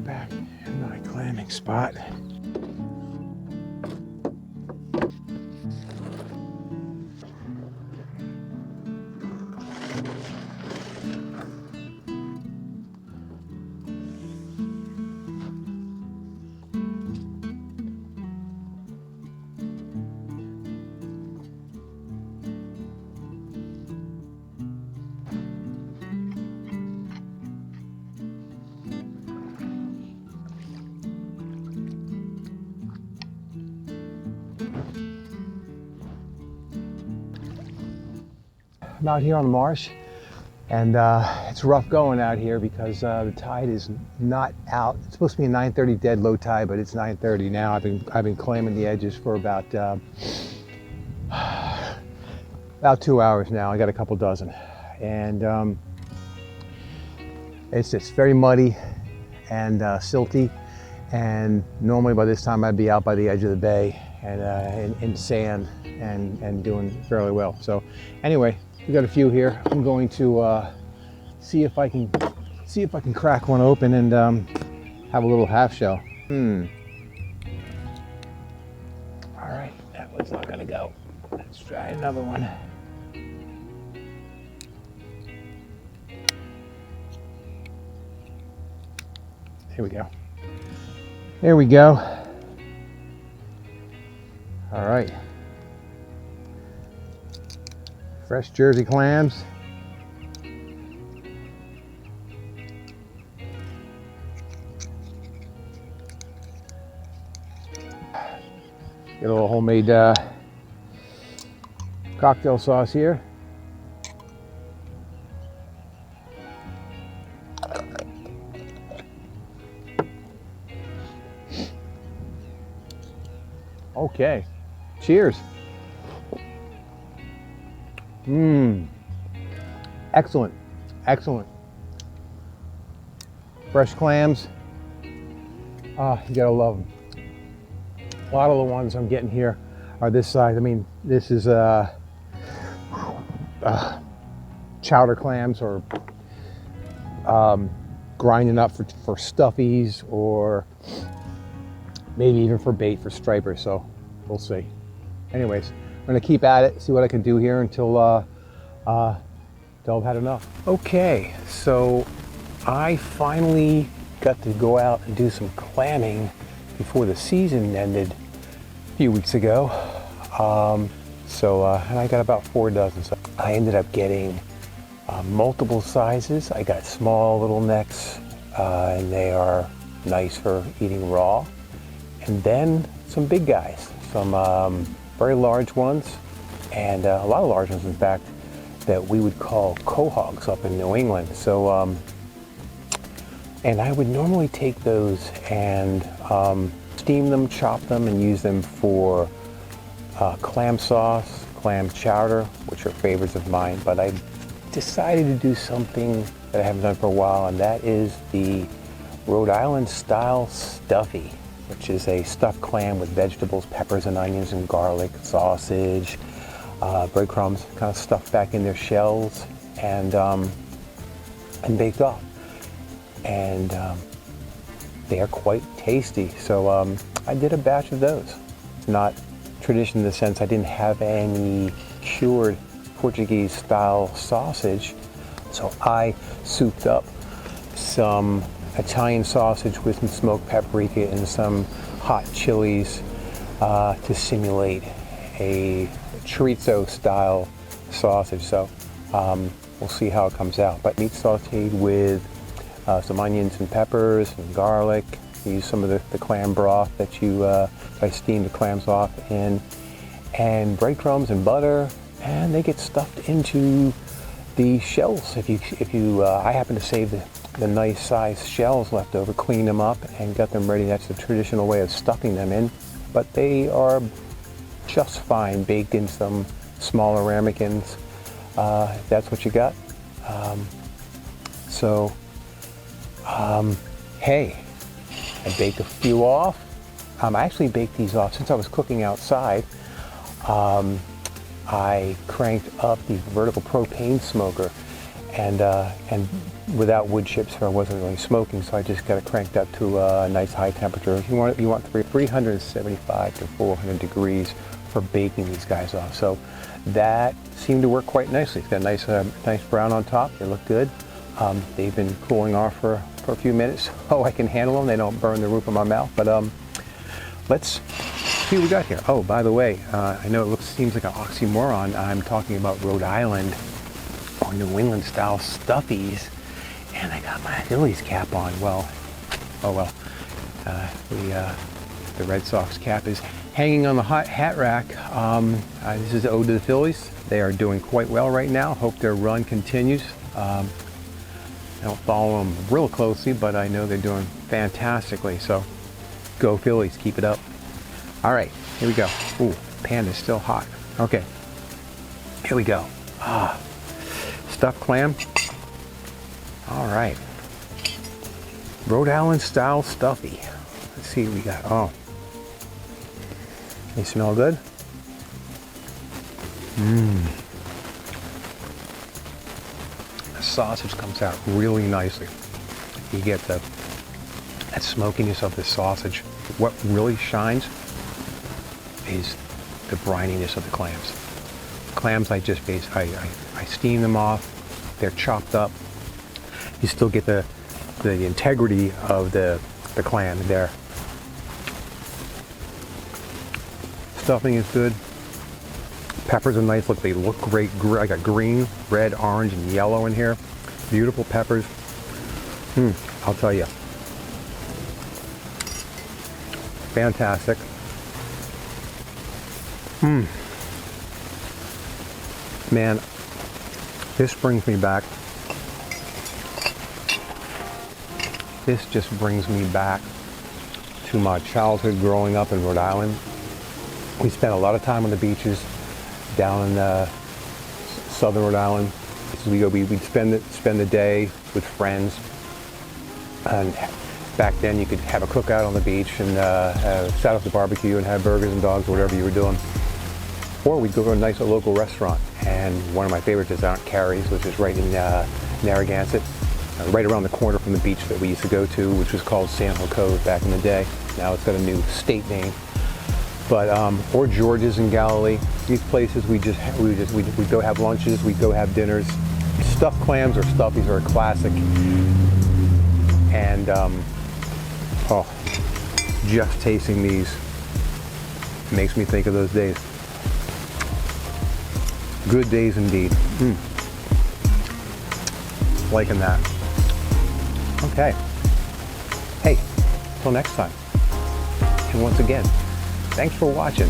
back in my clamming spot. I'm out here on the marsh, and it's rough going out here because the tide is not out. It's supposed to be a 9:30 dead low tide, but it's 9:30 now. I've been clamming the edges for about 2 hours now. I got a couple dozen, and it's very muddy and silty. And normally by this time I'd be out by the edge of the bay and in sand and doing fairly well. So anyway. We got a few here. I'm going to see if I can crack one open and have a little half shell. All right, that one's not gonna go. Let's try another one. Here we go. There we go. All right. Fresh Jersey clams. Get a little homemade cocktail sauce here. Okay, cheers. Excellent, excellent. Fresh clams. Ah, you gotta love them. A lot of the ones I'm getting here are this size. I mean, this is chowder clams, or grinding up for stuffies, or maybe even for bait for stripers. So we'll see. Anyways, I'm gonna keep at it, see what I can do here until I've had enough. Okay, so I finally got to go out and do some clamming before the season ended a few weeks ago. And I got about 4 dozen. So I ended up getting multiple sizes. I got small little necks, and they are nice for eating raw. And then some big guys, some very large ones, and a lot of large ones, in fact, that we would call quahogs up in New England. So, and I would normally take those and steam them, chop them, and use them for clam sauce, clam chowder, which are favorites of mine. But I decided to do something that I haven't done for a while, and that is the Rhode Island style stuffy, which is a stuffed clam with vegetables, peppers and onions and garlic, sausage, breadcrumbs, kind of stuffed back in their shells, and baked off. And they are quite tasty. So I did a batch of those. It's not tradition in the sense I didn't have any cured Portuguese style sausage, so I souped up some Italian sausage with some smoked paprika and some hot chilies to simulate a chorizo style sausage. So we'll see how it comes out. But meat sauteed with some onions and peppers and garlic. Use some of the clam broth that I steamed the clams off in, and breadcrumbs and butter, and they get stuffed into the shells. I happen to save the nice sized shells left over, clean them up and got them ready. That's the traditional way of stuffing them in, but they are just fine baked in some smaller ramekins. If that's what you got. Hey, I baked a few off. I actually baked these off since I was cooking outside. I cranked up the vertical propane smoker, and without wood chips, so I wasn't really smoking, so I just got it cranked up to a nice high temperature. You want 375 to 400 degrees for baking these guys off. So that seemed to work quite nicely. It's got a nice brown on top. They look good. They've been cooling off for a few minutes, so I can handle them. They don't burn the roof of my mouth. But let's see what we got here. Oh, by the way, I know it seems like an oxymoron. I'm talking about Rhode Island or New England style stuffies, and I got my Phillies cap on. Well, oh well. The Red Sox cap is hanging on the hat rack. This is ode to the Phillies. They are doing quite well right now. Hope their run continues. I don't follow them real closely, but I know they're doing fantastically. So go Phillies, keep it up. All right, here we go. Ooh, pan is still hot. Okay, here we go. Stuffed clam. All right. Rhode Island style stuffy. Let's see what we got. Oh, they smell good. The sausage comes out really nicely. You get that smokiness of the sausage. What really shines is the brininess of the clams. Clams, I steam them off. They're chopped up. You still get the integrity of the clam there. Stuffing is good. Peppers are nice. Look, they look great. I got green, red, orange, and yellow in here. Beautiful peppers. I'll tell you. Fantastic. Man, this brings me back. This just brings me back to my childhood growing up in Rhode Island. We spent a lot of time on the beaches down in southern Rhode Island. We'd spend the day with friends, and back then you could have a cookout on the beach and set up the barbecue and have burgers and dogs, whatever you were doing. Or we'd go to a nice local restaurant, and one of my favorites is Aunt Carrie's, which is right in Narragansett, right around the corner from the beach that we used to go to, which was called San Hill Cove back in the day. Now it's got a new state name. But or George's in Galilee. These places we'd go have lunches, we'd go have dinners. Stuffed clams or stuffies are a classic, and just tasting these makes me think of those days. Good days indeed. Liking that. Okay. Hey, till next time. And once again, thanks for watching.